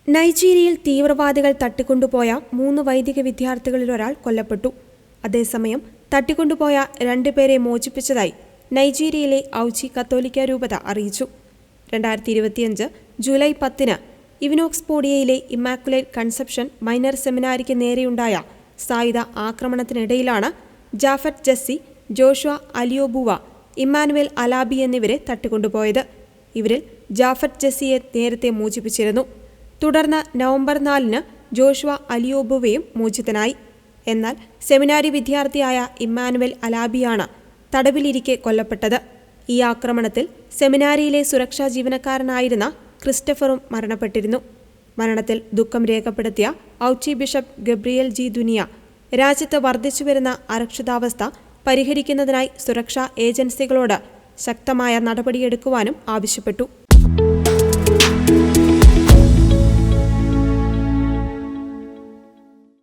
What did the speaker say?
നൈജീരിയയിൽ തീവ്രവാദികൾ തട്ടിക്കൊണ്ടുപോയ 3 വൈദിക വിദ്യാർത്ഥികളിൽ ഒരാൾ കൊല്ലപ്പെട്ടു. അതേസമയം തട്ടിക്കൊണ്ടുപോയ 2 പേരെ മോചിപ്പിച്ചതായി നൈജീരിയയിലെ ഔച്ചി കത്തോലിക്ക രൂപത അറിയിച്ചു. 2025 ജൂലൈ 10 ഇവിനോക്സ് പോഡിയയിലെ ഇമ്മാക്കുലേറ്റ് കൺസെപ്ഷൻ മൈനർ സെമിനാരിക്ക് നേരെയുണ്ടായ സായുധ ആക്രമണത്തിനിടയിലാണ് ജാഫറ്റ് ജസ്സി, ജോഷുവ അലിയോബുവ, ഇമ്മാനുവേൽ അലാബി എന്നിവരെ തട്ടിക്കൊണ്ടുപോയത്. ഇവരിൽ ജാഫറ്റ് ജസ്സിയെ നേരത്തെ മോചിപ്പിച്ചിരുന്നു. തുടർന്ന് നവംബർ 4 ജോഷുവ അലിയോബുവയും മോചിതനായി. എന്നാൽ സെമിനാരി വിദ്യാർത്ഥിയായ ഇമ്മാനുവേൽ അലാബിയാണ് തടവിലിരിക്കെ കൊല്ലപ്പെട്ടത്. ഈ ആക്രമണത്തിൽ സെമിനാരിയിലെ സുരക്ഷാ ജീവനക്കാരനായിരുന്ന ക്രിസ്റ്റഫറും മരണപ്പെട്ടിരുന്നു. മരണത്തിൽ ദുഃഖം രേഖപ്പെടുത്തിയ ഔച്ചി ബിഷപ്പ് ഗബ്രിയേൽ ജി ദുനിയ രാജ്യത്ത് വർദ്ധിച്ചുവരുന്ന അരക്ഷിതാവസ്ഥ പരിഹരിക്കുന്നതിനായി സുരക്ഷാ ഏജൻസികളോട് ശക്തമായ നടപടിയെടുക്കുവാനും ആവശ്യപ്പെട്ടു.